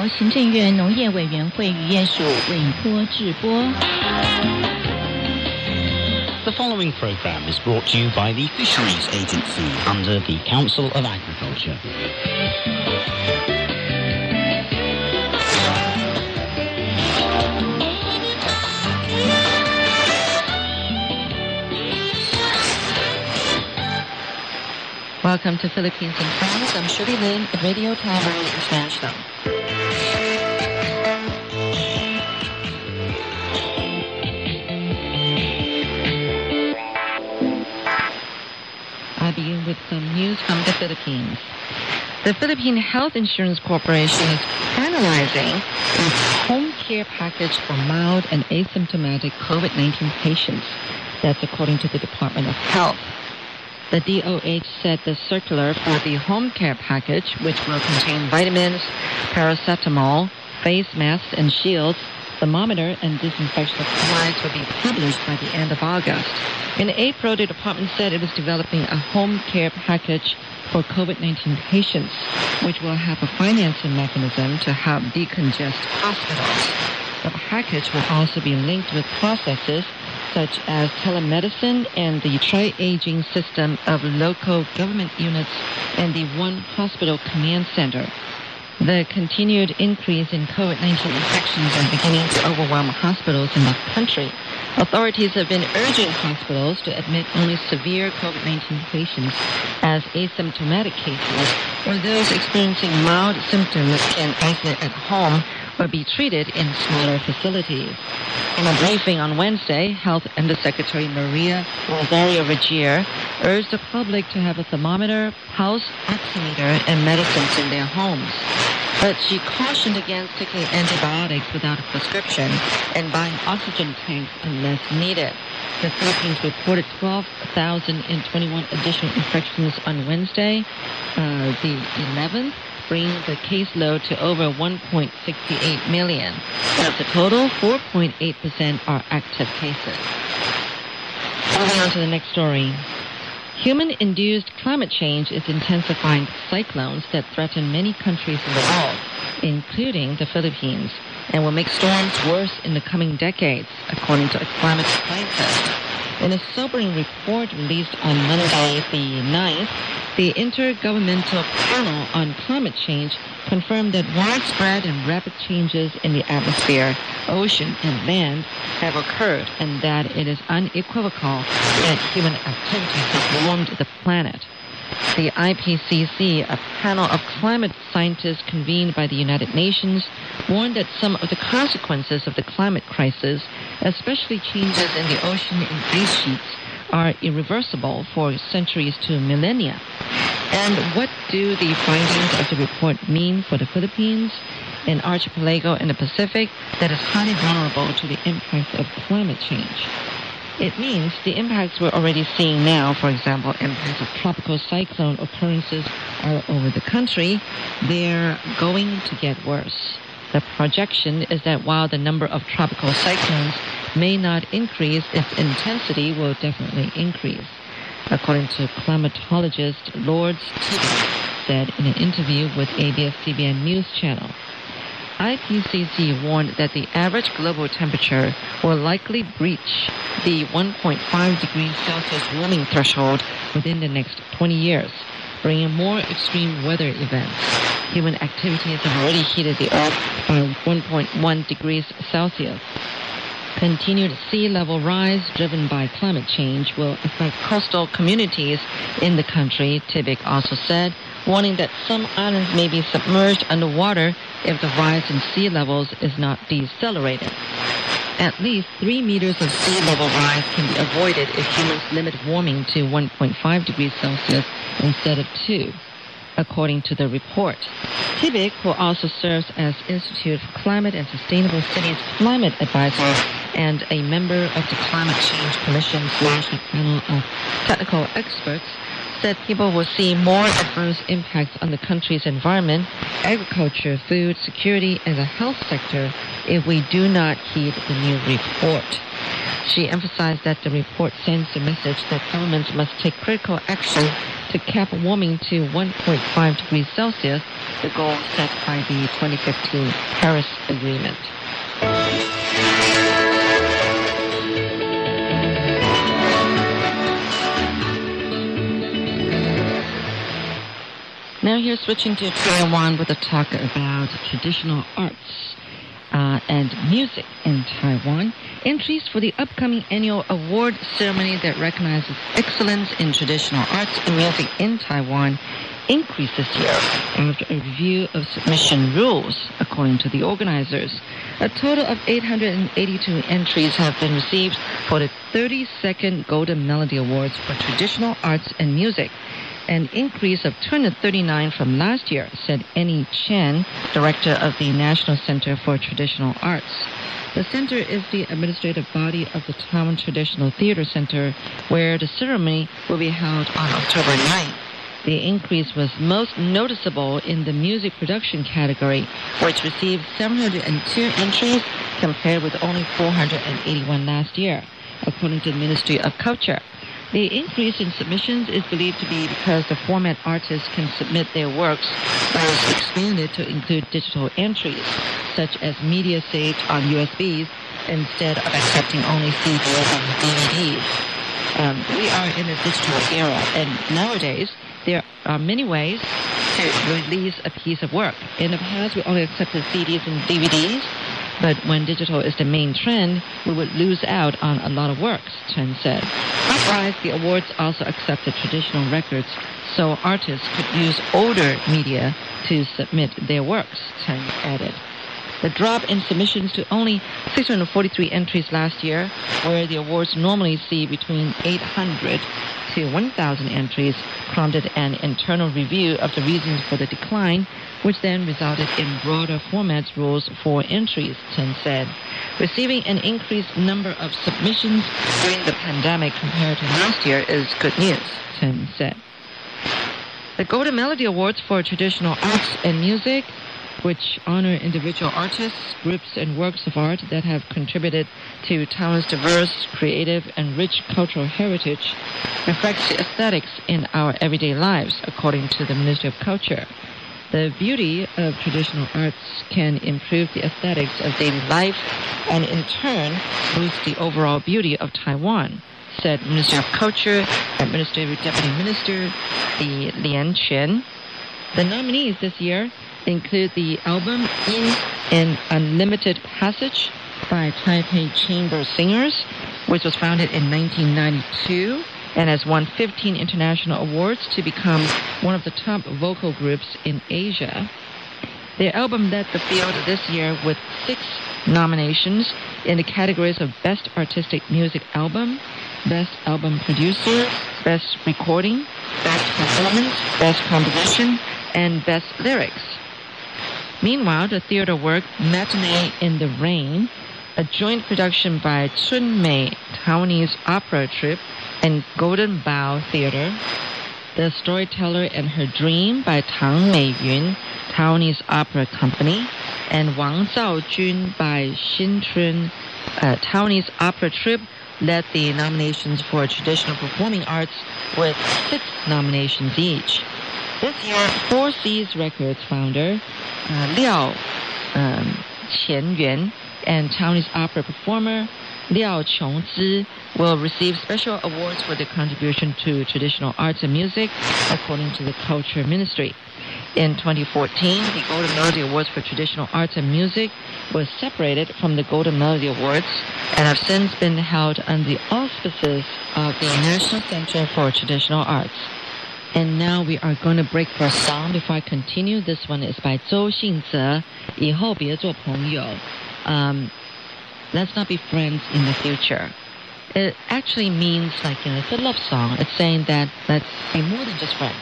行政院农业委员会渔业署委托制播。The following program is brought to you by the Fisheries Agency under the Council of Agriculture. Welcome to Philippines in France. I'm Shirley Lin at Radio Taiwan International. I begin with some news from the Philippines. The Philippine Health Insurance Corporation is finalizing its home care package for mild and asymptomatic COVID-19 patients. That's according to the Department of Health. The DOH said the circular for the home care package, which will contain vitamins, paracetamol, face masks and shields, thermometer, and disinfection supplies, will be published by the end of August. In April, the department said it was developing a home care package for COVID-19 patients, which will have a financing mechanism to help decongest hospitals. The package will also be linked with processes such as telemedicine and the tri-aging system of local government units and the One Hospital Command Center. The continued increase in COVID-19 infections are beginning to overwhelm hospitals in the country. Authorities have been urging hospitals to admit only severe COVID-19 patients as asymptomatic cases, or those experiencing mild symptoms can isolate at home or be treated in smaller facilities. In a briefing on Wednesday, Health Undersecretary Maria Rosario Regier urged the public to have a thermometer, pulse oximeter, and medicines in their homes. But she cautioned against taking antibiotics without a prescription and buying oxygen tanks unless needed. The Philippines reported 12,021 additional infections on Wednesday, the 11th, bringing the caseload to over 1.68 million. Of the total, 4.8% are active cases. Moving on to the next story. Human-induced climate change is intensifying cyclones that threaten many countries in the world, including the Philippines, and will make storms worse in the coming decades, according to a climate scientist. In a sobering report released on Monday, the 9th, the Intergovernmental Panel on Climate Change confirmed that widespread and rapid changes in the atmosphere, ocean, and land have occurred, and that it is unequivocal that human activities have warmed the planet. The IPCC, a panel of climate scientists convened by the United Nations, warned that some of the consequences of the climate crisis, especially changes in the ocean and ice sheets, are irreversible for centuries to millennia. And what do the findings of the report mean for the Philippines, an archipelago in the Pacific that is highly vulnerable to the impacts of climate change? It means the impacts we're already seeing now, for example, impacts of tropical cyclone occurrences all over the country, they're going to get worse. The projection is that while the number of tropical cyclones may not increase, its intensity will definitely increase, according to climatologist Lourdes Tibbet said in an interview with ABS-CBN News Channel. IPCC warned that the average global temperature will likely breach the 1.5 degrees Celsius warming threshold within the next 20 years, bringing more extreme weather events. Human activities have already heated the Earth by 1.1 degrees Celsius. Continued sea level rise driven by climate change will affect coastal communities in the country, Tibbet also said, warning that some islands may be submerged underwater if the rise in sea levels is not decelerated. At least 3 meters of sea level rise can be avoided if humans limit warming to 1.5 degrees Celsius instead of 2, according to the report. Tibbet, who also serves as Institute for Climate and Sustainable Cities Climate Advisor and a member of the Climate Change Commission's national panel of technical experts, said people will see more adverse impacts on the country's environment, agriculture, food security, and the health sector if we do not heed the new report. She emphasized that the report sends a message that governments must take critical action to cap warming to 1.5 degrees Celsius, the goal set by the 2015 Paris Agreement. Now here switching to Taiwan with a talk about traditional arts and music in Taiwan. Entries for the upcoming annual award ceremony that recognizes excellence in traditional arts and music in Taiwan increased this year after a review of submission rules, according to the organizers. A total of 882 entries have been received for the 32nd Golden Melody Awards for Traditional Arts and Music, an increase of 239 from last year, said Annie Chen, director of the National Center for Traditional Arts. The center is the administrative body of the Taiwan Traditional Theater Center, where the ceremony will be held on October 9th. The increase was most noticeable in the music production category, which received 702 entries compared with only 481 last year, according to the Ministry of Culture. The increase in submissions is believed to be because the format artists can submit their works was expanded to include digital entries, such as media saved on USBs, instead of accepting only CDs and DVDs. We are in a digital era, and nowadays there are many ways to release a piece of work. In the past, we only accepted CDs and DVDs, but when digital is the main trend, we would lose out on a lot of works, Chen said. Uprise, the awards also accepted traditional records, so artists could use older media to submit their works, Chen added. The drop in submissions to only 643 entries last year, where the awards normally see between 800 to 1,000 entries, prompted an internal review of the reasons for the decline, which then resulted in broader formats rules for entries, Chen said. Receiving an increased number of submissions during the pandemic compared to last year is good news, Chen said. The Golden Melody Awards for Traditional Arts and Music, which honor individual artists, groups, and works of art that have contributed to Taiwan's diverse, creative, and rich cultural heritage, reflects the aesthetics in our everyday lives, according to the Ministry of Culture. The beauty of traditional arts can improve the aesthetics of daily life and, in turn, boost the overall beauty of Taiwan, said Ministry of Culture Administrative Deputy Minister Li Lianquan. The nominees this year include the album In an Unlimited Passage by Taipei Chamber Singers, which was founded in 1992 and has won 15 international awards to become one of the top vocal groups in Asia. Their album led the field this year with 6 nominations in the categories of Best Artistic Music Album, Best Album Producer, Best Recording, Best Performance, Best Composition, and Best Lyrics. Meanwhile, the theater work Matinee in the Rain, a joint production by Chun Mei Taiwanese Opera Troupe and Golden Bough Theater, The Storyteller and Her Dream by Tang Meiyun Taiwanese Opera Company, and Wang Zaojun by Xinchun Taiwanese Opera Troupe led the nominations for traditional performing arts with 6 nominations each. This year, 4 Seas Records founder Liao Qianyuan and Taiwanese opera performer Liao Qiongzi will receive special awards for their contribution to traditional arts and music, according to the Culture Ministry. In 2014, the Golden Melody Awards for Traditional Arts and Music was separated from the Golden Melody Awards and have since been held under the auspices of the National Center for Traditional Arts. And now we are going to break for a song before I continue. This one is by Zhou Xingze, 以后别做朋友. Let's not be friends in the future. It actually means it's a love song. It's saying that let's be more than just friends.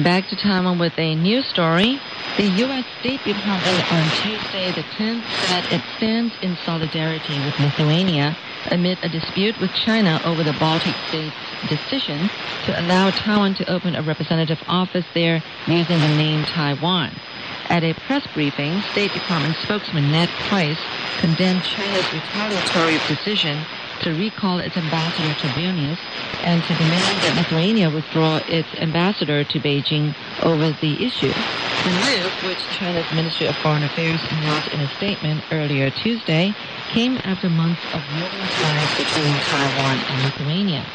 Back to Taiwan with a news story. The U.S. State Department on Tuesday the 10th said it stands in solidarity with Lithuania amid a dispute with China over the Baltic states' decision to allow Taiwan to open a representative office there using the name Taiwan. At a press briefing, State Department spokesman Ned Price condemned China's retaliatory decision to recall its ambassador to Vilnius and to demand that Lithuania withdraw its ambassador to Beijing over the issue. The move, which China's Ministry of Foreign Affairs announced in a statement earlier Tuesday, came after months of warring ties between Taiwan and Lithuania.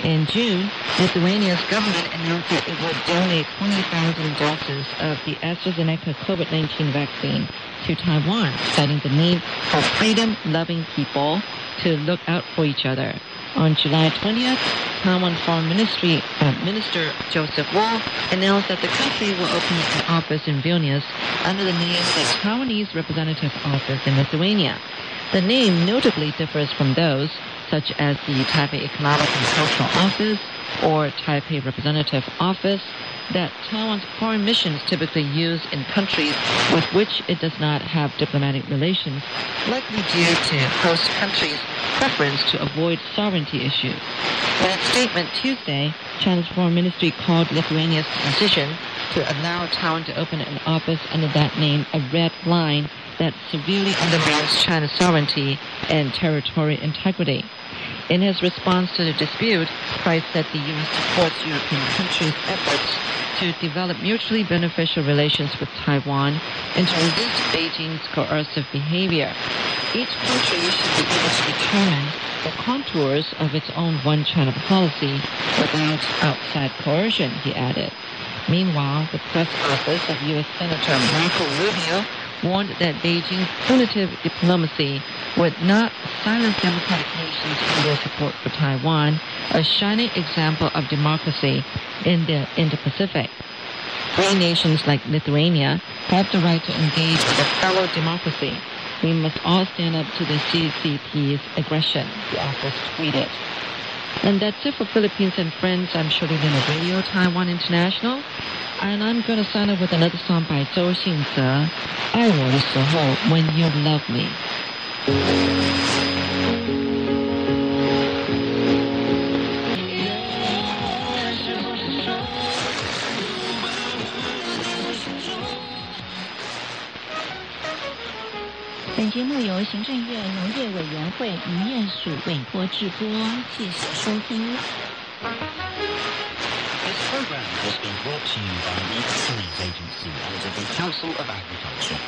In June, Lithuania's government announced that it would donate 20,000 doses of the AstraZeneca COVID-19 vaccine to Taiwan, citing the need for freedom-loving people to look out for each other. On July 20th, Taiwan Foreign Minister Joseph Wu announced that the country will open an office in Vilnius under the name the Taiwanese Representative Office in Lithuania. The name notably differs from those such as the Taipei Economic and Cultural Office or Taipei Representative Office that Taiwan's foreign missions typically use in countries with which it does not have diplomatic relations, likely due to host countries' preference to avoid sovereignty issues. In its statement Tuesday, China's foreign ministry called Lithuania's decision to allow Taiwan to open an office under that name a red line that severely undermines China's sovereignty and territorial integrity. In his response to the dispute, Price said the U.S. supports European countries' efforts to develop mutually beneficial relations with Taiwan and to resist Beijing's coercive behavior. Each country should be able to determine the contours of its own one China policy without outside coercion, he added. Meanwhile, the press office of U.S. Senator Marco Rubio warned that Beijing's punitive diplomacy would not silence democratic nations in their support for Taiwan, a shining example of democracy in the Indo-Pacific. Free nations like Lithuania have the right to engage with a fellow democracy. We must all stand up to the CCP's aggression, the office tweeted. And that's it for Philippines and Friends. I'm Shirley Lin of Radio Taiwan International. And I'm going to sign up with another song by Zhou Xingze, 爱我的时候, When You Love Me. 本节目由行政院农业委员会渔业署委托制播，谢谢收听。 This program has been brought to you by the Fisheries Agency under the Council of Agriculture.